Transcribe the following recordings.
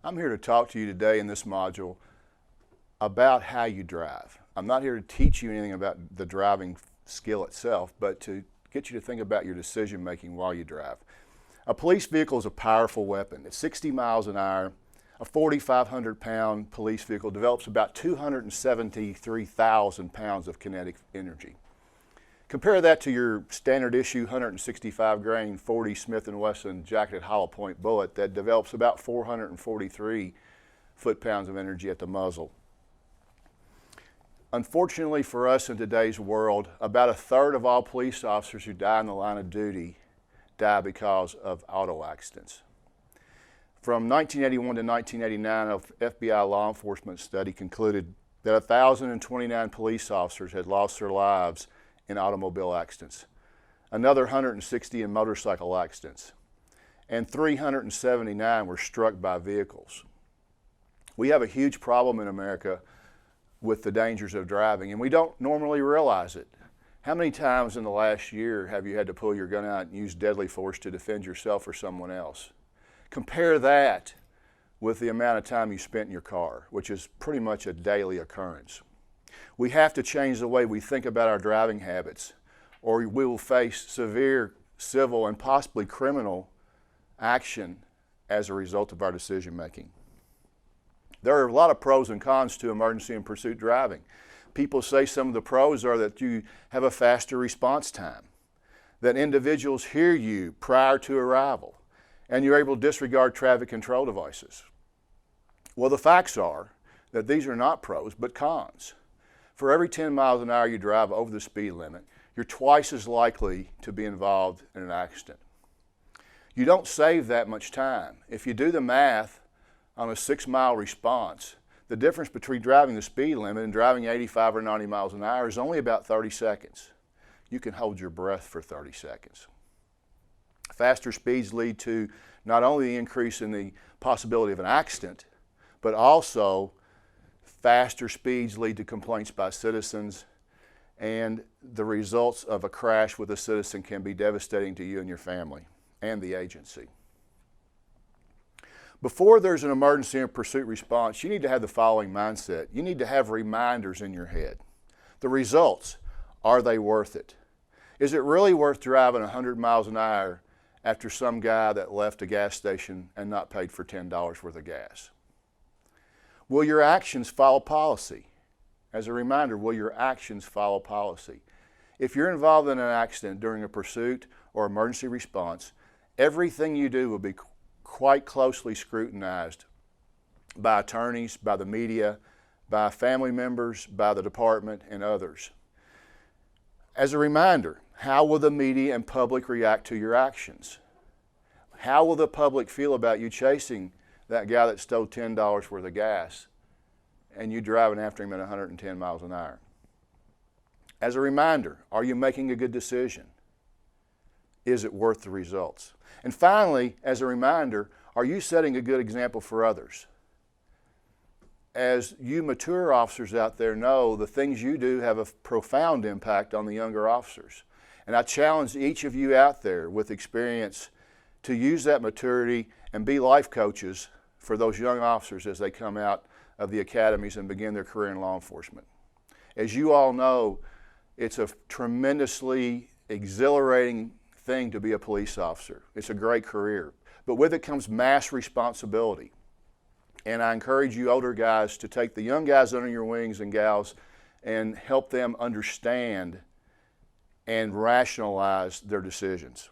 I'm here to talk to you today in this module about how you drive. I'm not here to teach you anything about the driving skill itself, but to get you to think about your decision making while you drive. A police vehicle is a powerful weapon. At 60 miles an hour, a 4,500 pound police vehicle develops about 273,000 pounds of kinetic energy. Compare that to your standard issue 165 grain 40 Smith & Wesson jacketed hollow point bullet that develops about 443 foot-pounds of energy at the muzzle. Unfortunately for us in today's world, about a third of all police officers who die in the line of duty die because of auto accidents. From 1981 to 1989, an FBI law enforcement study concluded that 1,029 police officers had lost their lives in automobile accidents, another 160 in motorcycle accidents, and 379 were struck by vehicles. We have a huge problem in America with the dangers of driving, and we don't normally realize it. How many times in the last year have you had to pull your gun out and use deadly force to defend yourself or someone else? Compare that with the amount of time you spent in your car, which is pretty much a daily occurrence. We have to change the way we think about our driving habits, or we will face severe civil and possibly criminal action as a result of our decision making. There are a lot of pros and cons to emergency and pursuit driving. People say some of the pros are that you have a faster response time, that individuals hear you prior to arrival, and you're able to disregard traffic control devices. Well, the facts are that these are not pros, but cons. For every 10 miles an hour you drive over the speed limit, you're twice as likely to be involved in an accident. You don't save that much time. If you do the math on a 6-mile response, the difference between driving the speed limit and driving 85 or 90 miles an hour is only about 30 seconds. You can hold your breath for 30 seconds. Faster speeds lead to not only the increase in the possibility of an accident, but also faster speeds lead to complaints by citizens, and the results of a crash with a citizen can be devastating to you and your family and the agency. Before there's an emergency and pursuit response, you need to have the following mindset. You need to have reminders in your head. The results, are they worth it? Is it really worth driving 100 miles an hour after some guy that left a gas station and not paid for $10 worth of gas? Will your actions follow policy? As a reminder, will your actions follow policy? If you're involved in an accident during a pursuit or emergency response, everything you do will be quite closely scrutinized by attorneys, by the media, by family members, by the department, and others. As a reminder, how will the media and public react to your actions? How will the public feel about you chasing that guy that stole $10 worth of gas and you driving after him at 110 miles an hour? As a reminder, are you making a good decision? Is it worth the results? And finally, as a reminder, are you setting a good example for others? As you mature officers out there know, the things you do have a profound impact on the younger officers. And I challenge each of you out there with experience to use that maturity and be life coaches for those young officers as they come out of the academies and begin their career in law enforcement. As you all know, it's a tremendously exhilarating thing to be a police officer. It's a great career, but with it comes mass responsibility. And I encourage you older guys to take the young guys under your wings and gals and help them understand and rationalize their decisions.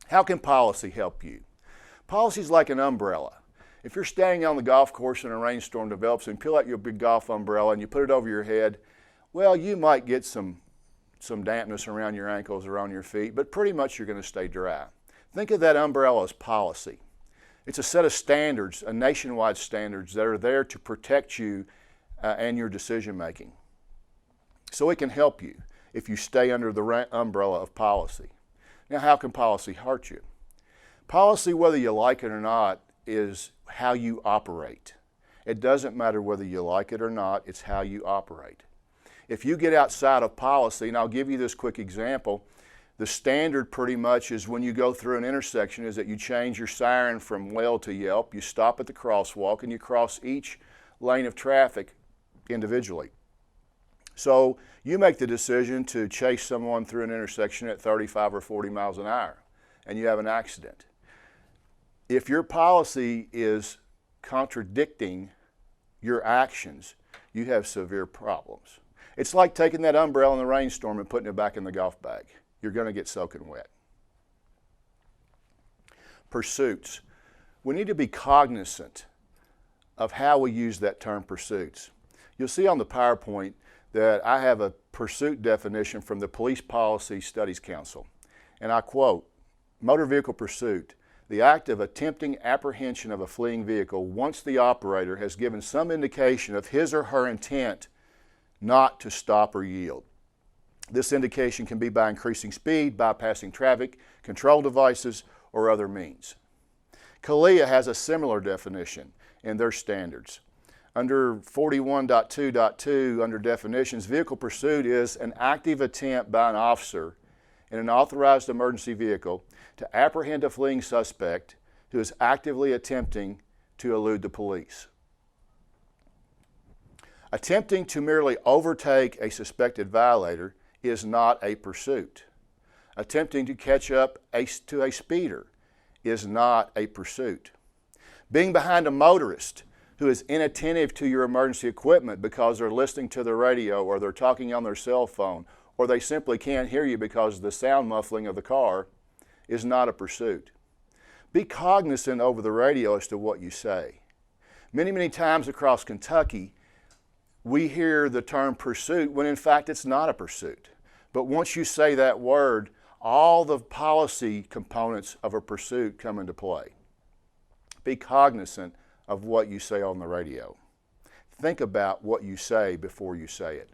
How can policy help you? Policy is like an umbrella. If you're standing on the golf course and a rainstorm develops and you peel out your big golf umbrella and you put it over your head, well, you might get some dampness around your ankles or on your feet, but pretty much you're going to stay dry. Think of that umbrella as policy. It's a set of standards, a nationwide standards that are there to protect you and your decision making. So it can help you if you stay under the umbrella of policy. Now, how can policy hurt you? Policy, whether you like it or not, is how you operate. It doesn't matter whether you like it or not, it's how you operate. If you get outside of policy, and I'll give you this quick example, The standard pretty much is when you go through an intersection is that you change your siren from wail to yelp, you stop at the crosswalk, and you cross each lane of traffic individually. So you make the decision to chase someone through an intersection at 35 or 40 miles an hour, and you have an accident. If your policy is contradicting your actions, you have severe problems. It's like taking that umbrella in the rainstorm and putting it back in the golf bag. You're going to get soaking wet. Pursuits. We need to be cognizant of how we use that term pursuits. You'll see on the PowerPoint that I have a pursuit definition from the Police Policy Studies Council. And I quote, motor vehicle pursuit, the act of attempting apprehension of a fleeing vehicle once the operator has given some indication of his or her intent not to stop or yield. This indication can be by increasing speed, bypassing traffic control devices, or other means. KLCIS has a similar definition in their standards. Under 41.2.2, under definitions, vehicle pursuit is an active attempt by an officer in an authorized emergency vehicle to apprehend a fleeing suspect who is actively attempting to elude the police. Attempting to merely overtake a suspected violator is not a pursuit. Attempting to catch up to a speeder is not a pursuit. Being behind a motorist who is inattentive to your emergency equipment because they're listening to the radio or they're talking on their cell phone or they simply can't hear you because of the sound muffling of the car is not a pursuit. Be cognizant over the radio as to what you say. Many times across Kentucky, we hear the term pursuit when in fact it's not a pursuit. But once you say that word, all the policy components of a pursuit come into play. Be cognizant of what you say on the radio. Think about what you say before you say it.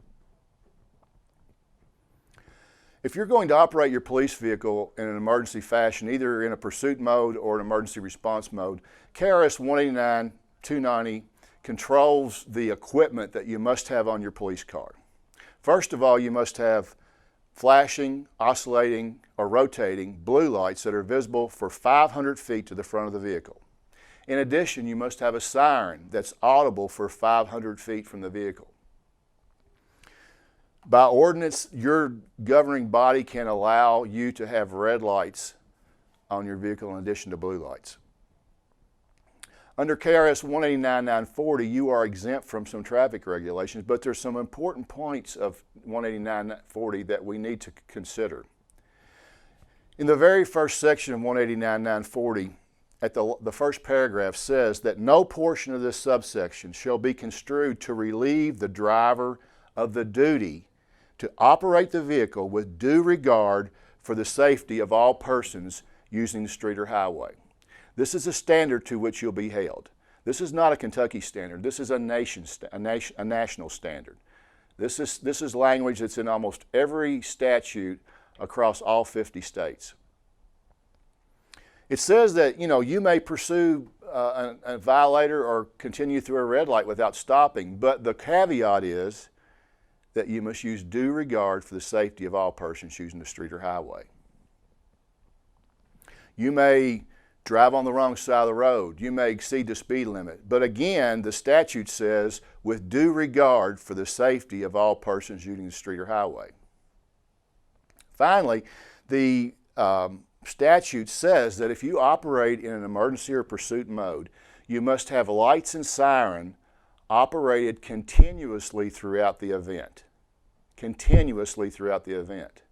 If you're going to operate your police vehicle in an emergency fashion, either in a pursuit mode or an emergency response mode, KRS 189-290 controls the equipment that you must have on your police car. First of all, you must have flashing, oscillating, or rotating blue lights that are visible for 500 feet to the front of the vehicle. In addition, you must have a siren that's audible for 500 feet from the vehicle. By ordinance, your governing body can allow you to have red lights on your vehicle in addition to blue lights. Under KRS 189-940, you are exempt from some traffic regulations, but there's some important points of 189-940 that we need to consider. In the very first section of 189-940, at the first paragraph says that no portion of this subsection shall be construed to relieve the driver of the duty to operate the vehicle with due regard for the safety of all persons using the street or highway. This is a standard to which you'll be held. This is not a Kentucky standard. This is a national standard. This is language that's in almost every statute across all 50 states. It says that you may pursue a violator or continue through a red light without stopping, but the caveat is that you must use due regard for the safety of all persons using the street or highway. You may drive on the wrong side of the road. You may exceed the speed limit. But again, the statute says with due regard for the safety of all persons using the street or highway. Finally, the statute says that if you operate in an emergency or pursuit mode, you must have lights and siren operated continuously throughout the event. Continuously throughout the event.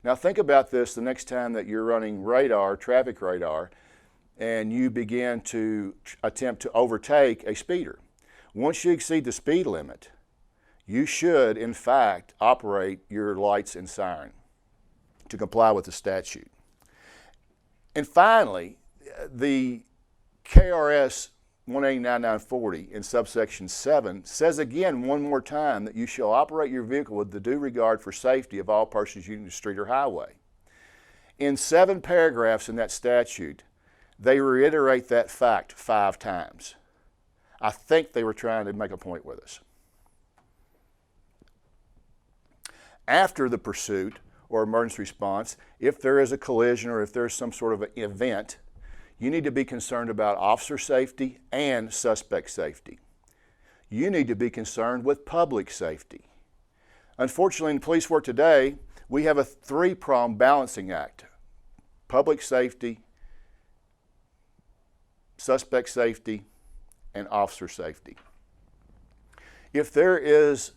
Now think about this the next time that you're running radar, traffic radar, and you begin to attempt to overtake a speeder. Once you exceed the speed limit, you should, in fact, operate your lights and siren to comply with the statute. And finally, the KRS 189-940 in subsection 7 says again one more time that you shall operate your vehicle with the due regard for safety of all persons using the street or highway. In 7 paragraphs in that statute, they reiterate that fact 5 times. I think they were trying to make a point with us. After the pursuit, or emergency response, if there is a collision or if there's some sort of an event, you need to be concerned about officer safety and suspect safety. You need to be concerned with public safety. Unfortunately, in police work today, we have a three-pronged balancing act: public safety, suspect safety, and officer safety. If there is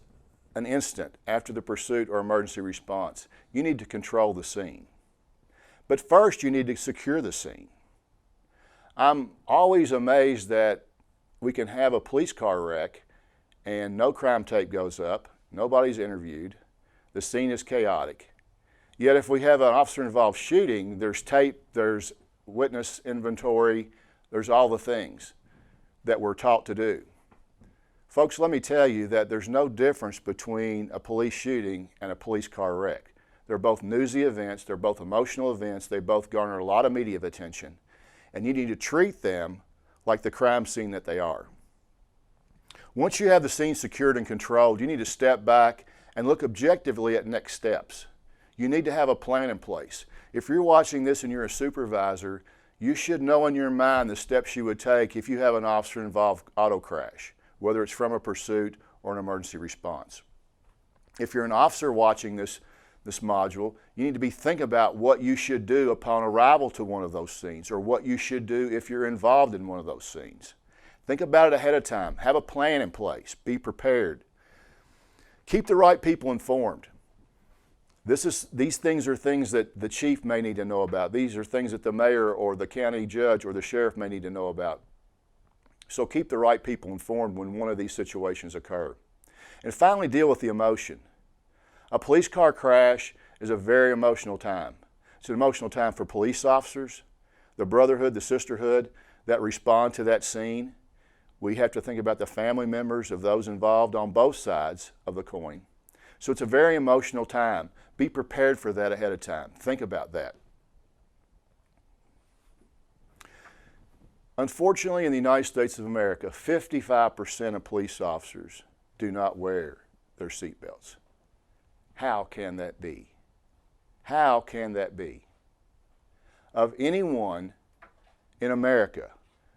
an incident after the pursuit or emergency response, you need to control the scene. But first, you need to secure the scene. I'm always amazed that we can have a police car wreck and no crime tape goes up, nobody's interviewed, the scene is chaotic. Yet if we have an officer-involved shooting, there's tape, there's witness inventory, there's all the things that we're taught to do. Folks, let me tell you that there's no difference between a police shooting and a police car wreck. They're both newsy events, they're both emotional events, they both garner a lot of media attention, and you need to treat them like the crime scene that they are. Once you have the scene secured and controlled, you need to step back and look objectively at next steps. You need to have a plan in place. If you're watching this and you're a supervisor, you should know in your mind the steps you would take if you have an officer-involved auto crash, whether it's from a pursuit or an emergency response. If you're an officer watching this module, you need to be thinking about what you should do upon arrival to one of those scenes, or what you should do if you're involved in one of those scenes. Think about it ahead of time. Have a plan in place. Be prepared. Keep the right people informed. These things are things that the chief may need to know about. These are things that the mayor or the county judge or the sheriff may need to know about. So keep the right people informed when one of these situations occur. And finally, deal with the emotion. A police car crash is a very emotional time. It's an emotional time for police officers, the brotherhood, the sisterhood that respond to that scene. We have to think about the family members of those involved on both sides of the coin. So it's a very emotional time. Be prepared for that ahead of time. Think about that. Unfortunately, in the United States of America, 55% of police officers do not wear their seatbelts. How can that be? How can that be? Of anyone in America,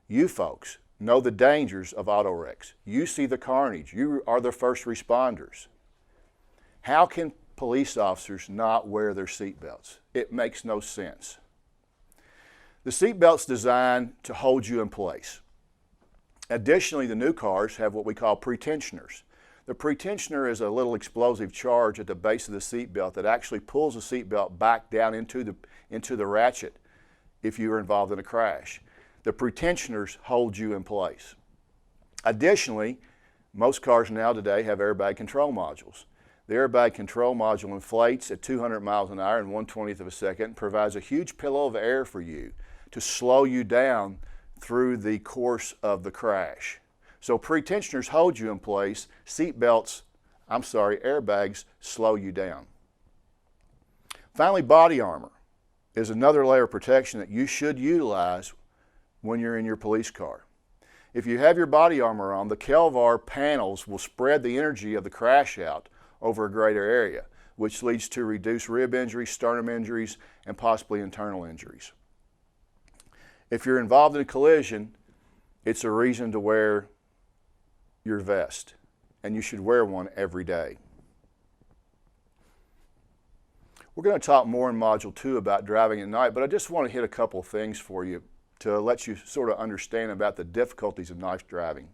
you folks know the dangers of auto wrecks. You see the carnage. You are the first responders. How can police officers not wear their seatbelts? It makes no sense. The seatbelt's designed to hold you in place. Additionally, the new cars have what we call pretensioners. The pretensioner is a little explosive charge at the base of the seatbelt that actually pulls the seatbelt back down into the ratchet if you are involved in a crash. The pretensioners hold you in place. Additionally, most cars now today have airbag control modules. The airbag control module inflates at 200 miles an hour in 1/20th of a second and provides a huge pillow of air for you to slow you down through the course of the crash. So pretensioners hold you in place, airbags slow you down. Finally, body armor is another layer of protection that you should utilize when you're in your police car. If you have your body armor on, the Kelvar panels will spread the energy of the crash out over a greater area, which leads to reduced rib injuries, sternum injuries, and possibly internal injuries. If you're involved in a collision, it's a reason to wear your vest, and you should wear one every day. We're going to talk more in Module 2 about driving at night, but I just want to hit a couple of things for you to let you sort of understand about the difficulties of night driving.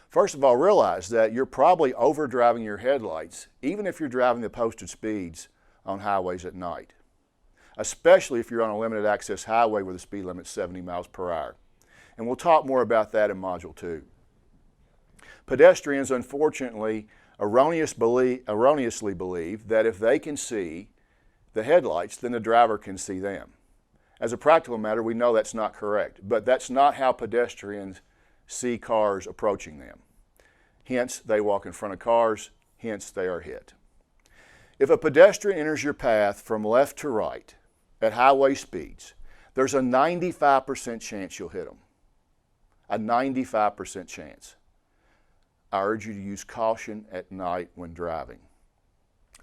First of all, realize that you're probably overdriving your headlights, even if you're driving the posted speeds on highways at night, especially if you're on a limited access highway where the speed limit's 70 miles per hour. And we'll talk more about that in Module 2. Pedestrians, unfortunately, erroneously believe that if they can see the headlights, then the driver can see them. As a practical matter, we know that's not correct, but that's not how pedestrians see cars approaching them. Hence, they walk in front of cars, hence they are hit. If a pedestrian enters your path from left to right at highway speeds, there's a 95% chance you'll hit them. A 95% chance. I urge you to use caution at night when driving.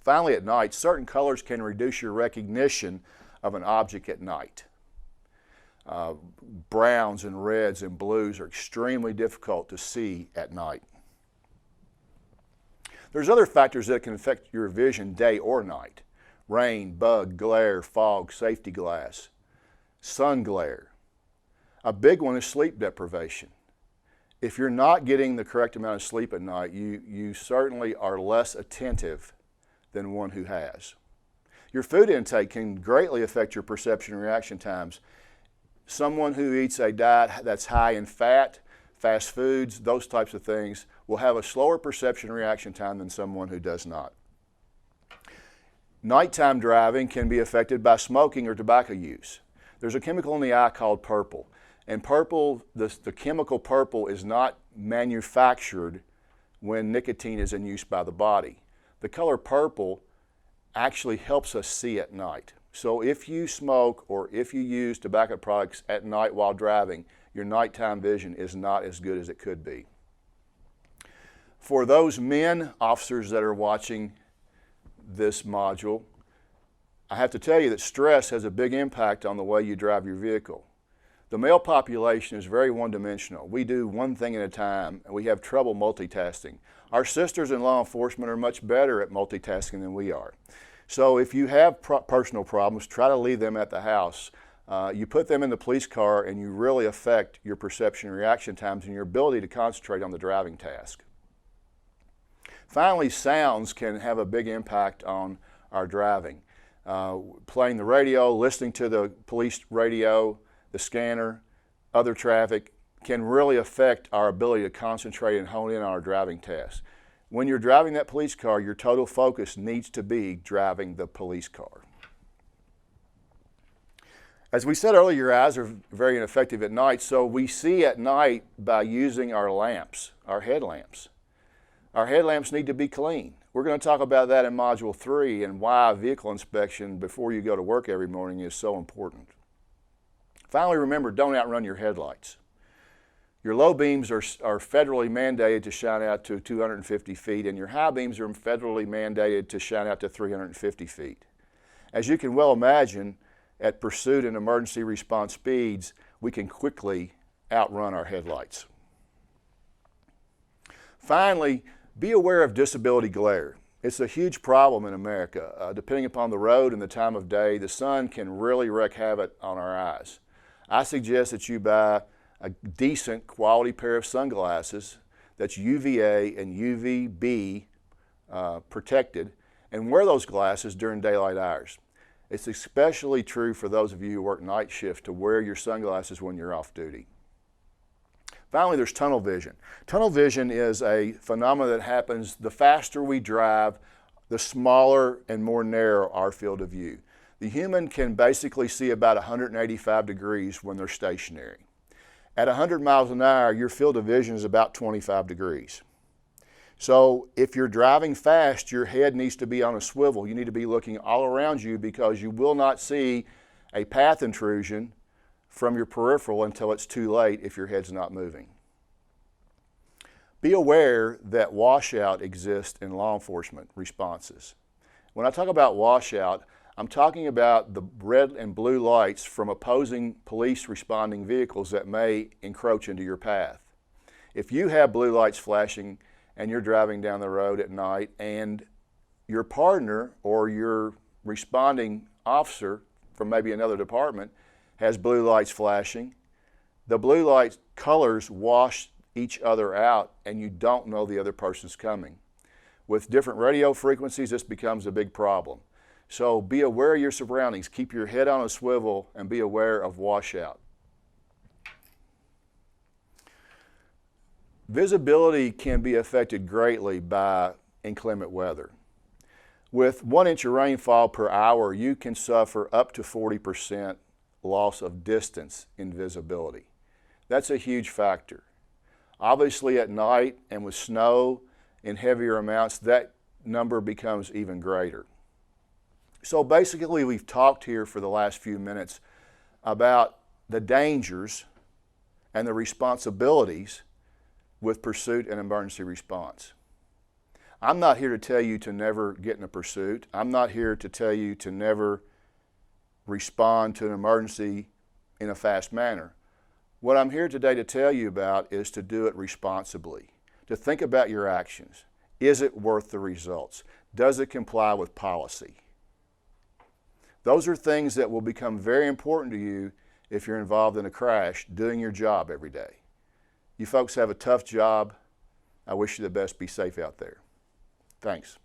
Finally, at night, certain colors can reduce your recognition of an object at night. Browns and reds and blues are extremely difficult to see at night. There's other factors that can affect your vision day or night. Rain, bug, glare, fog, safety glass, sun glare. A big one is sleep deprivation. If you're not getting the correct amount of sleep at night, you certainly are less attentive than one who has. Your food intake can greatly affect your perception and reaction times. Someone who eats a diet that's high in fat, fast foods, those types of things, will have a slower perception and reaction time than someone who does not. Nighttime driving can be affected by smoking or tobacco use. There's a chemical in the eye called purple. And purple, the chemical purple is not manufactured when nicotine is in use by the body. The color purple actually helps us see at night. So if you smoke or if you use tobacco products at night while driving, your nighttime vision is not as good as it could be. For those men officers that are watching this module, I have to tell you that stress has a big impact on the way you drive your vehicle. The male population is very one-dimensional. We do one thing at a time, and we have trouble multitasking. Our sisters in law enforcement are much better at multitasking than we are. So if you have personal problems, try to leave them at the house. You put them in the police car and you really affect your perception and reaction times and your ability to concentrate on the driving task. Finally, sounds can have a big impact on our driving. Playing the radio, listening to the police radio, the scanner, other traffic can really affect our ability to concentrate and hone in on our driving tasks. When you're driving that police car, your total focus needs to be driving the police car. As we said earlier, your eyes are very ineffective at night, so we see at night by using our lamps, our headlamps. Our headlamps need to be clean. We're going to talk about that in Module 3 and why vehicle inspection before you go to work every morning is so important. Finally, remember, don't outrun your headlights. Your low beams are federally mandated to shine out to 250 feet, and your high beams are federally mandated to shine out to 350 feet. As you can well imagine, at pursuit and emergency response speeds, we can quickly outrun our headlights. Finally, be aware of disability glare. It's a huge problem in America. Depending upon the road and the time of day, the sun can really wreak havoc on our eyes. I suggest that you buy a decent quality pair of sunglasses that's UVA and UVB protected, and wear those glasses during daylight hours. It's especially true for those of you who work night shift to wear your sunglasses when you're off duty. Finally, there's tunnel vision. Tunnel vision is a phenomenon that happens the faster we drive, the smaller and more narrow our field of view. The human can basically see about 185 degrees when they're stationary. At 100 miles an hour, your field of vision is about 25 degrees. So if you're driving fast, your head needs to be on a swivel. You need to be looking all around you because you will not see a path intrusion from your peripheral until it's too late if your head's not moving. Be aware that washout exists in law enforcement responses. When I talk about washout, I'm talking about the red and blue lights from opposing police responding vehicles that may encroach into your path. If you have blue lights flashing and you're driving down the road at night and your partner or your responding officer from maybe another department has blue lights flashing, the blue light colors wash each other out and you don't know the other person's coming. With different radio frequencies, this becomes a big problem. So be aware of your surroundings. Keep your head on a swivel and be aware of washout. Visibility can be affected greatly by inclement weather. With 1 inch of rainfall per hour, you can suffer up to 40% loss of distance in visibility. That's a huge factor. Obviously at night and with snow in heavier amounts, that number becomes even greater. So basically we've talked here for the last few minutes about the dangers and the responsibilities with pursuit and emergency response. I'm not here to tell you to never get in a pursuit. I'm not here to tell you to never respond to an emergency in a fast manner. What I'm here today to tell you about is to do it responsibly, to think about your actions. Is it worth the results? Does it comply with policy? Those are things that will become very important to you if you're involved in a crash, doing your job every day. You folks have a tough job. I wish you the best. Be safe out there. Thanks.